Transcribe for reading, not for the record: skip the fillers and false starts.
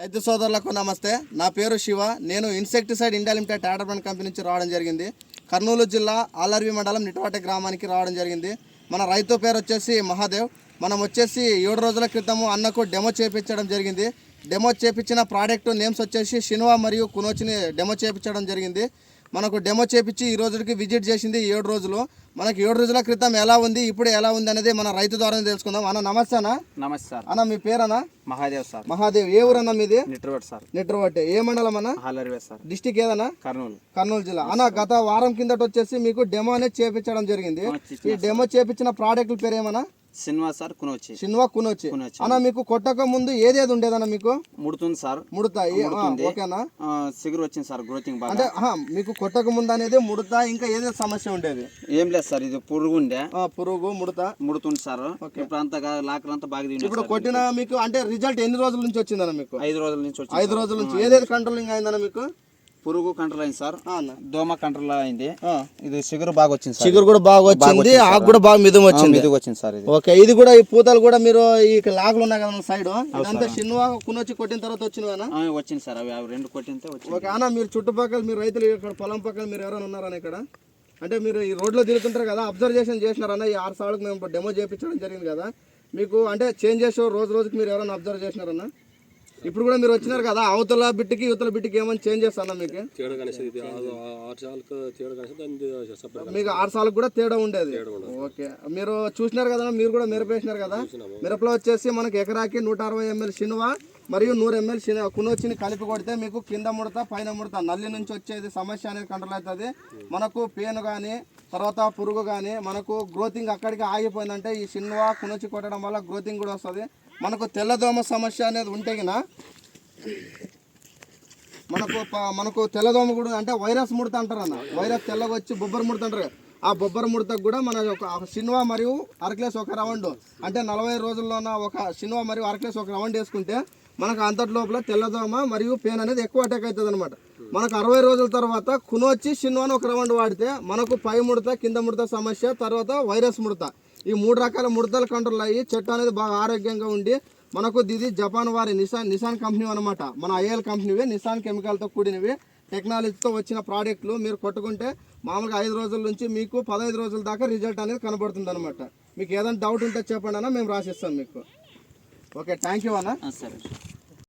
రైతు సోదరులకు నమస్తే. నా పేరు శివ. నేను ఇన్సెక్టిసైడ్ ఇండియా లిమిటెడ్ టాటర్మెంట్ కంపెనీ నుంచి రావడం జరిగింది. కర్నూలు జిల్లా ఆలర్వి మండలం నిటవాటి గ్రామానికి రావడం జరిగింది. మన రైతు పేరు వచ్చేసి మహాదేవ్. మనం వచ్చేసి 7 రోజుల క్రితము అన్నకు డెమో చేయించడం జరిగింది. డెమో చేయించిన ప్రోడక్ట్ నేమ్స్ వచ్చేసి షిన్వా మరియు కునోచిని డెమో చేయించడం జరిగింది. మనకు డెమో చేపించి ఈ రోజుకి విజిట్ చేసింది 7 రోజులు. మనకి 7 రోజుల క్రితం ఎలా ఉంది, ఇప్పుడు ఎలా ఉంది అనేది మన రైతు ద్వారా తెలుసుకుందాం. అన్న నమస్తే అన్న. నమస్తే సార్. అన్న మీ పేరన్నా? మహాదేవ్ సార్. మహాదేవ్. ఏ ఊరన్నా మీది? నిట్రవట్ సార్. నిట్రవట్. ఏ మండలం అన్న? ఆలర్వి సార్. డిస్టిక్ ఏదన్నా? కర్నూలు జిల్లా. అన్న గత వారం కిందట వచ్చేసి మీకు డెమో అనేది చేపించడం జరిగింది. ఈ డెమో చేపించిన ప్రోడక్ట్ పేరు ఏమన్నా? Shinwa sir, Kunoichi. Shinwa, Kunoichi. అన్న మీకు కొట్టక ముందు ఏదేది ఉండేదన్న? మీకు ముడుతుంది సార్. ముడత. ఓకేనా? సిగురు వచ్చింది సార్, గ్రోతింగ్ బాగా. అంటే మీకు కొట్టక ముందు అనేది ముడత, ఇంకా ఏదైతే సమస్య ఉండేది? ఏం లేదు సార్, ఇది పురుగు ఉండే. పురుగు ముడుతుంది సార్. ఇప్పుడు అంతా లాకర్ అంతా బాగా తింది. ఇప్పుడు కొట్టిన మీకు అంటే రిజల్ట్ ఎన్ని రోజుల నుంచి వచ్చిందన్న? మీకు 5 రోజుల నుంచి వచ్చింది. 5 రోజుల నుంచి ఏదేది కంట్రోలింగ్ అయిందన్న? మీకు పురుగు కంట్రోల్ అయింది సార్, దోమ కంట్రోల్ అయింది, ఇది సిగురు బాగా వచ్చింది. సిగురు కూడా బాగా వచ్చింది, ఆకు కూడా బాగా మిదుగు వచ్చింది సార్. ఇది ఓకే. ఇది కూడా ఈ పూతలు కూడా మీరు ఈ లాగులు ఉన్నాయి కదా సైడ్, ఇదంతా షిన్వా కునోచి కొట్టిన తర్వాత వచ్చింది సార్. అవి 2 కొట్టింటే వచ్చింది. ఓకే అన్న, మీరు చుట్టుపక్కల మీరు రైతులు ఇక్కడ పొలం పక్కన మీరు ఎవరైనా ఉన్నారన్న ఇక్కడ? అంటే మీరు ఈ రోడ్లో తిరుగుతుంటారు కదా, అబ్జర్వేషన్ చేసినారన్న? ఈ 6 సార్లకు మేము డెమో చేయించడం జరిగింది కదా, మీకు అంటే చేంజ్ చేసే రోజుకి మీరు ఎవరైనా అబ్జర్వ్ చేసినారన్న? ఇప్పుడు కూడా మీరు వచ్చినారు కదా, అవతల బిట్టుకి యువతల బిట్టుకి ఏమైనా చేంజ్ చేస్తానా? మీకు 6 సార్లకు కూడా తేడా ఉండేది. ఓకే, మీరు చూసినారు కదా, మీరు కూడా మిరపేసినారు కదా. మిరపలో వచ్చేసి మనకి ఎకరాకి 160 ml షిన్వా మరియు 100 ml కునోచిని కలిపి కొడితే మీకు కింద ముడత పైన ముడత నల్లి నుంచి వచ్చేది సమస్య అనేది కంట్రోల్ అవుతుంది. మనకు పేను కానీ తర్వాత పురుగు కానీ మనకు గ్రోతింగ్ అక్కడికి ఆగిపోయిందంటే ఈ షిన్వా కునోచి కొట్టడం వల్ల గ్రోతింగ్ కూడా వస్తుంది. మనకు తెల్లదోమ సమస్య అనేది ఉంటే గిన మనకు తెల్లదోమ కూడా అంటే వైరస్ ముడత అంటారు అన్న. వైరస్ తెల్లగా వచ్చి బొబ్బర ముడత అంటారు. ఆ బొబ్బర ముడతకు కూడా మన ఒక షిన్వా మరియు అరక్లేస్ ఒక రౌండ్ అంటే 40 రోజుల్లోన ఒక షిన్వా మరియు అరక్లేస్ ఒక రౌండ్ వేసుకుంటే మనకు అంతటి లోపల తెల్లదోమ మరియు పెయిన్ అనేది ఎక్కువ అటాక్ అవుతుంది అనమాట. మనకు 60 రోజుల తర్వాత కునోచి షిన్వాను ఒక రౌండ్ వాడితే మనకు పై ముడత కింద ముడత సమస్య, తర్వాత వైరస్ ముడత, ఈ 3 రకాల ముడతలు కంట్రోల్ అయ్యి చెట్టు అనేది బాగా ఆరోగ్యంగా ఉండి మనకు ఇది జపాన్ వారి నిసాన్ కంపెనీ అనమాట. మన ఐఎల్ కంపెనీవి నిసాన్ కెమికల్తో కూడినవి టెక్నాలజీతో వచ్చిన ప్రోడక్ట్లు. మీరు కొట్టుకుంటే మామూలుగా 5 రోజుల నుంచి మీకు 15 రోజుల దాకా రిజల్ట్ అనేది కనబడుతుంది అనమాట. మీకు ఏదైనా డౌట్ ఉంటే చెప్పండి అన్న, మేము రాసిస్తాం మీకు. ఓకే, థ్యాంక్ యూ అన్న. సరే.